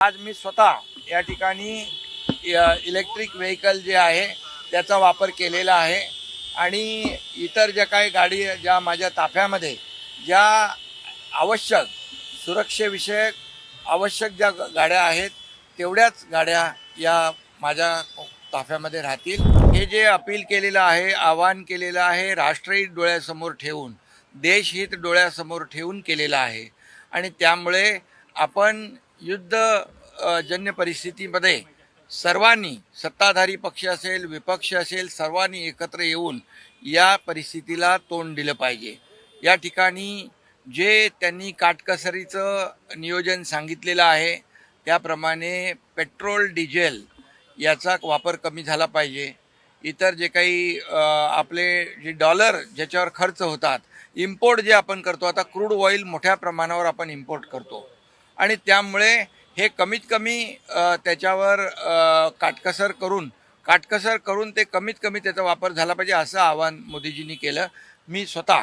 आज मी स्वतः या ठिकाणी इलेक्ट्रिक व्हेकल जे आहे त्याचा वापर केलेला आहे आणि इतर ज्या काही गाडी ज्या माझ्या ताफ्यामध्ये ज्या आवश्यक सुरक्षेविषयक आवश्यक ज्या गाड्या आहेत तेवढ्याच गाड्या या माझ्या ताफ्यामध्ये राहतील। हे जे अपील केलेलं आहे, आवाहन केलेलं आहे, राष्ट्रहित डोळ्यासमोर ठेवून, देशहित डोळ्यासमोर ठेवून केलेलं आहे आणि त्यामुळे आपण युद्धजन्य परिस्थितीमध्ये सर्वांनी, सत्ताधारी पक्ष असेल, विपक्ष असेल, सर्वांनी एकत्र येऊन या परिस्थितीला तोंड दिलं पाहिजे। या ठिकाणी जे त्यांनी काटकसरीचं नियोजन सांगितलेलं आहे त्याप्रमाणे पेट्रोल डिझेल याचा वापर कमी झाला पाहिजे। इतर जे काही आपले जे डॉलर ज्याच्यावर खर्च होतात, इम्पोर्ट जे आपण करतो, आता क्रूड ऑइल मोठ्या प्रमाणावर आपण इम्पोर्ट करतो आणि त्यामुळे हे कमीत कमी त्याच्यावर काटकसर करून ते कमीत कमी त्याचा वापर झाला पाहिजे असं आवाहन मोदीजींनी केलं। मी स्वतः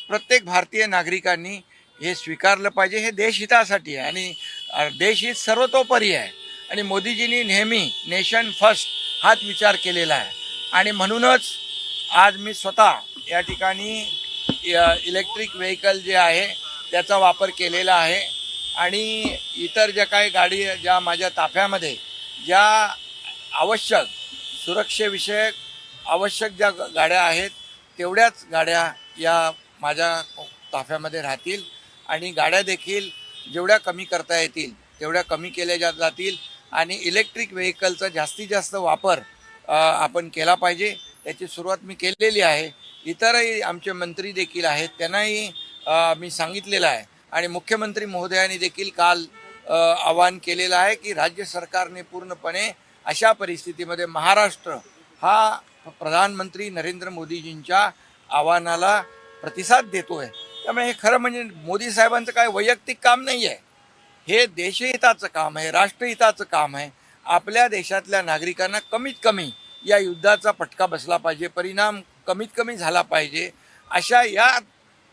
प्रत्येक भारतीय नागरिकांनी हे स्वीकारलं पाहिजे। हे देशहितासाठी आहे आणि देशहित सर्वतोपरी आहे आणि मोदीजींनी नेहमी नेशन फर्स्ट हाच विचार केलेला आहे आणि म्हणूनच आज मी स्वतः या ठिकाणी इलेक्ट्रिक व्हेकल जे आहे त्याचा वापर केलेला आहे आणि इतर ज्या काही गाडी ज्या माझ्या ताफ्यामध्ये ज्या आवश्यक सुरक्षेविषयक आवश्यक ज्या गाड्या आहेत तेवढ्याच गाड्या या माझ्या ताफ्यामध्ये राहतील आणि गाड्या देखील जेवढ्या कमी करता येतील तेवढ्या कमी केल्या जातील आणि इलेक्ट्रिक व्हेकलचा जास्तीत जास्त वापर आपण केला पाहिजे। त्याची सुरुवात मी केलेली आहे। इतरही आमचे मंत्री देखील आहेत, त्यांनाही मी सांगितलेलं आहे आणि मुख्यमंत्री महोदयांनी देखील काल आवाहन केलेलं आहे की राज्य सरकारने पूर्णपणे अशा परिस्थितीमध्ये महाराष्ट्र हा प्रधानमंत्री नरेंद्र मोदीजींच्या आव्हानाला प्रतिसाद देतो आहे। त्यामुळे हे खरं म्हणजे मोदी साहेबांचं काय वैयक्तिक काम नाही आहे, हे देशहिताचं काम आहे, राष्ट्रहिताचं काम आहे। आपल्या देशातल्या नागरिकांना कमीत कमी या युद्धाचा फटका बसला पाहिजे, परिणाम कमीत कमी झाला पाहिजे, अशा या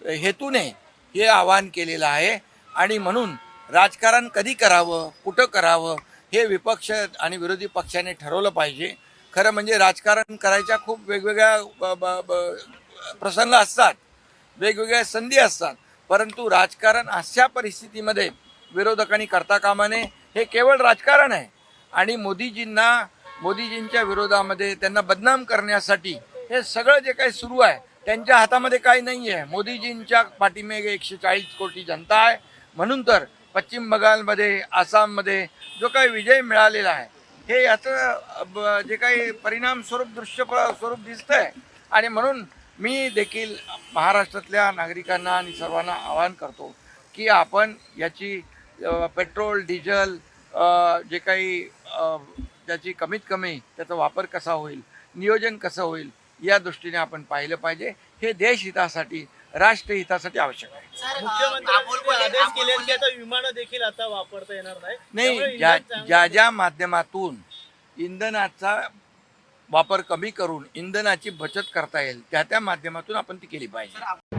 हेतूने हे आवाहन केलेलं आहे आणि म्हणून राजकारण कधी करावं, कुठं करावं हे विपक्ष आणि विरोधी पक्षाने ठरवलं पाहिजे। खरं म्हणजे राजकारण करायच्या खूप वेगवेगळ्या प्रसंग असतात, वेगवेगळ्या संधी असतात, परंतु राजकारण अशा परिस्थितीमध्ये विरोधकांनी करता कामा नये। हे केवळ राजकारण आहे आणि मोदीजींच्या विरोधामध्ये त्यांना बदनाम करण्यासाठी हे सगळं जे काही सुरू आहे त्यांच्या हातामध्ये काही नाही आहे। मोदीजींच्या पाठीमागे 140 कोटी जनता आहे, म्हणून तर पश्चिम बंगालमध्ये, आसाममध्ये जो काही विजय मिळालेला आहे हे याचं जे काही परिणाम दृश्य स्वरूप दिसतंय आणि म्हणून मी देखील महाराष्ट्रातल्या नागरिकांना आणि सर्वांना आवाहन करतो की आपण याची पेट्रोल डिझेल जे काही त्याची कमीत कमी त्याचा वापर कसा होईल, नियोजन कसं होईल या दृष्टीने आपण पाहिलं पाहिजे। हे देशहितासाठी, राष्ट्रहितासाठी आवश्यक आहे। मुख्यमंत्र्यांनी आदेश केले की आता विमानं देखील आता वापरता येणार नाही। ज्या माध्यमातून इंधनाचा वापर कमी करून इंधनाची बचत करता येईल त्या माध्यमातून आपण ती केली पाहिजे।